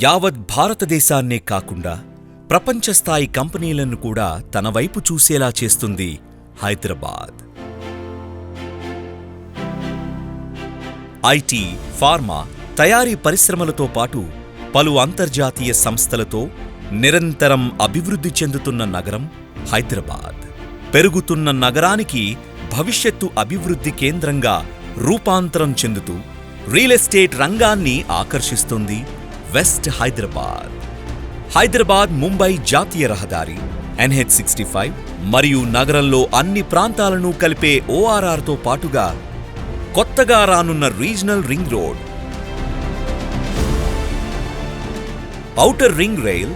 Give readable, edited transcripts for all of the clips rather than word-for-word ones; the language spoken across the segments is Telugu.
యావత్ భారతదేశాన్నే కాకుండా ప్రపంచస్థాయి కంపెనీలను కూడా తన వైపు చూసేలా చేస్తుంది హైదరాబాద్. ఐటీ, ఫార్మా, తయారీ పరిశ్రమలతో పాటు పలు అంతర్జాతీయ సంస్థలతో నిరంతరం అభివృద్ధి చెందుతున్న నగరం హైదరాబాద్. పెరుగుతున్న నగరానికి భవిష్యత్తు అభివృద్ధి కేంద్రంగా రూపాంతరం చెందుతూ రియల్ ఎస్టేట్ రంగాన్ని ఆకర్షిస్తుంది వెస్ట్ హైదరాబాద్. హైదరాబాద్ ముంబై జాతీయ రహదారి, NH65 మరియు నగరంలో అన్ని ప్రాంతాలను కలిపే ORRతో పాటుగా కొత్తగా రానున్న regional ring road, outer ring rail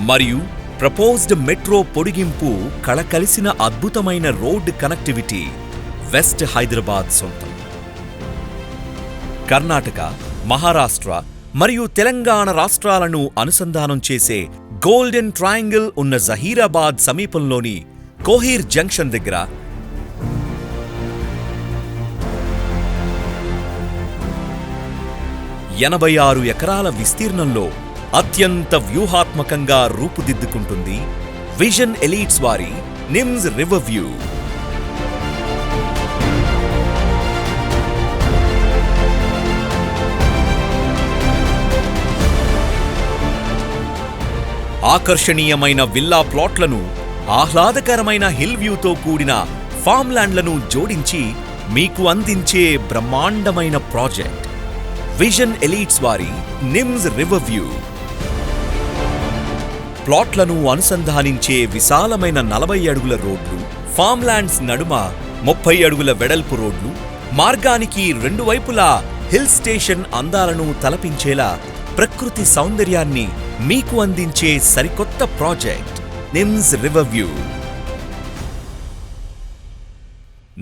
మరియు ప్రపోజ్డ్ మెట్రో పొడిగింపు కళకలిసిన అద్భుతమైన రోడ్ కనెక్టివిటీ వెస్ట్ హైదరాబాద్ సొంతం. కర్ణాటక, మహారాష్ట్ర మరియు తెలంగాణ రాష్ట్రాలను అనుసంధానం చేసే గోల్డెన్ ట్రయాంగిల్ ఉన్న జహీరాబాద్ సమీపంలోని కోహీర్ జంక్షన్ దగ్గర 86 ఎకరాల విస్తీర్ణంలో అత్యంత వ్యూహాత్మకంగా రూపుదిద్దుకుంటుంది విజన్ ఎలీట్స్ వారి నిమ్స్ రివర్ వ్యూ. ఆకర్షణీయమైన విల్లా ప్లాట్లను, ఆహ్లాదకరమైన హిల్ వ్యూతో కూడిన ఫామ్ ల్యాండ్లను జోడించి మీకు అందించే బ్రహ్మాండమైన ప్రాజెక్ట్ విజన్ ఎలీట్స్ వారి నిమ్స్ రివర్ వ్యూ. ప్లాట్లను అనుసంధానించే విశాలమైన 40 అడుగుల రోడ్లు, ఫామ్ ల్యాండ్స్ నడుమ 30 అడుగుల వెడల్పు రోడ్లు, మార్గానికి 2 వైపులా హిల్ స్టేషన్ అందాలను తలపించేలా ప్రకృతి సౌందర్యాన్ని మీకు అందించే సరికొత్త ప్రాజెక్ట్ నిమ్స్ రివర్ వ్యూ.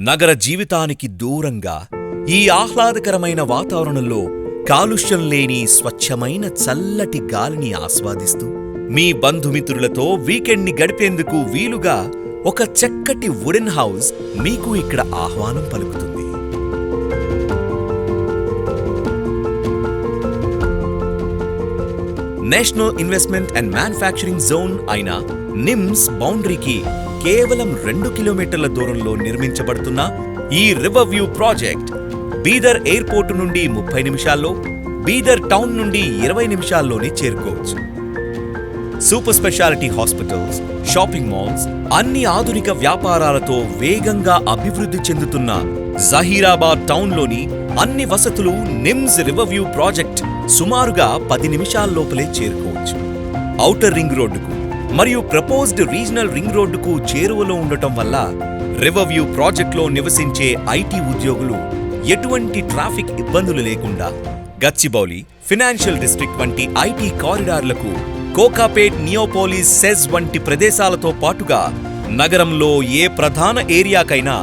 నగర జీవితానికి దూరంగా ఈ ఆహ్లాదకరమైన వాతావరణంలో కాలుష్యం లేని స్వచ్ఛమైన చల్లటి గాలిని ఆస్వాదిస్తూ మీ బంధుమిత్రులతో వీకెండ్ని గడిపేందుకు వీలుగా ఒక చక్కటి వుడెన్ హౌస్ మీకు ఇక్కడ ఆహ్వానం పలుకుతుంది. National investment and manufacturing zone అయిన నిమ్స్ బౌండరీకి కేవలం 2 కిలోమీటర్ల దూరంలో నిర్మించబడుతున్న ఈ river view project Bidar airport నుండి 30 నిమిషాల్లో, బీదర్ టౌన్ నుండి 20 నిమిషాల్లోనే చేరుకోవచ్చు. Super speciality hospitals, shopping malls, అన్ని ఆధునిక వ్యాపారాలతో వేగంగా అభివృద్ధి చెందుతున్న జహీరాబాద్ టౌన్లోని అన్ని వసతులు నిమ్స్ రివర్ వ్యూ ప్రాజెక్ట్ సుమారుగా 10 నిమిషాల్లోపలే చేరుకోవచ్చు. ఔటర్ రింగ్ రోడ్డుకు మరియు ప్రపోజ్డ్ రీజనల్ రింగ్ రోడ్డుకు చేరువలో ఉండటం వల్ల రివర్ వ్యూ ప్రాజెక్టులో నివసించే ఐటీ ఉద్యోగులు ఎటువంటి ట్రాఫిక్ ఇబ్బందులు లేకుండా గచ్చిబౌలి, ఫినాన్షియల్ డిస్ట్రిక్ట్ వంటి ఐటీ కారిడార్లకు, కోకాపేట్, నియోపోలిస్, సెజ్ వంటి ప్రదేశాలతో పాటుగా నగరంలో ఏ ప్రధాన ఏరియాకైనా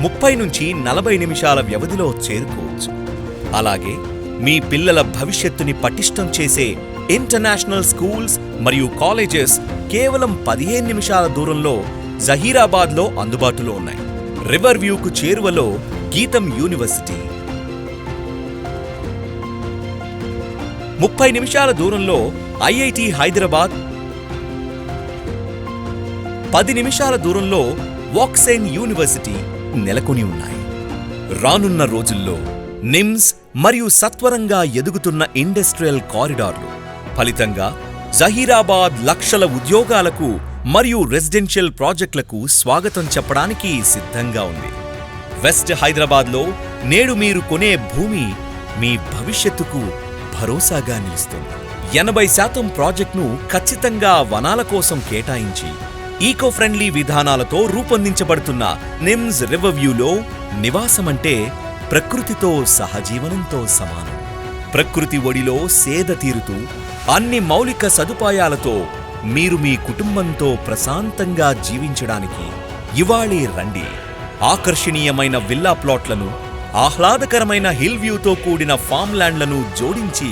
30 నుంచి 40 నిమిషాల వ్యవధిలో చేరుకోవచ్చు. అలాగే మీ పిల్లల భవిష్యత్తుని పటిష్టం చేసే ఇంటర్నేషనల్ స్కూల్స్ మరియు కాలేజెస్ కేవలం 15 నిమిషాల దూరంలో జహీరాబాద్లో అందుబాటులో ఉన్నాయి. రివర్ వ్యూకు చేరువలో గీతం యూనివర్సిటీ, 30 నిమిషాల దూరంలో IIT హైదరాబాద్, 10 నిమిషాల దూరంలో వాక్సేన్ యూనివర్సిటీ నెలకొని ఉన్నాయి. రానున్న రోజుల్లో నిమ్స్ మరియు సత్వరంగా ఎదుగుతున్న ఇండస్ట్రియల్ కారిడార్లు ఫలితంగా జహీరాబాద్ లక్షల ఉద్యోగాలకు మరియు రెసిడెన్షియల్ ప్రాజెక్టులకు స్వాగతం చెప్పడానికి సిద్ధంగా ఉంది. వెస్ట్ హైదరాబాద్లో నేడు మీరు కొనే భూమి మీ భవిష్యత్తుకు భరోసాగా నిలుస్తుంది. 80% ప్రాజెక్టును ఖచ్చితంగా వనాల కోసం కేటాయించి ఈకో ఫ్రెండ్లీ విధానాలతో రూపొందించబడుతున్న నిమ్స్ రివర్ వ్యూలో నివాసమంటే ప్రకృతితో సహజీవనంతో సమానం. ప్రకృతి ఒడిలో సేద తీరుతూ అన్ని మౌలిక సదుపాయాలతో మీరు మీ కుటుంబంతో ప్రశాంతంగా జీవించడానికి ఇవాళే రండి. ఆకర్షణీయమైన విల్లా ప్లాట్లను, ఆహ్లాదకరమైన హిల్ వ్యూతో కూడిన ఫామ్ ల్యాండ్లను జోడించి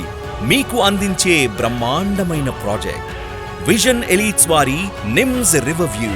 మీకు అందించే బ్రహ్మాండమైన ప్రాజెక్ట్ విజన్ ఎలీట్స్ వారి నిమ్స్ రివర్ వ్యూ.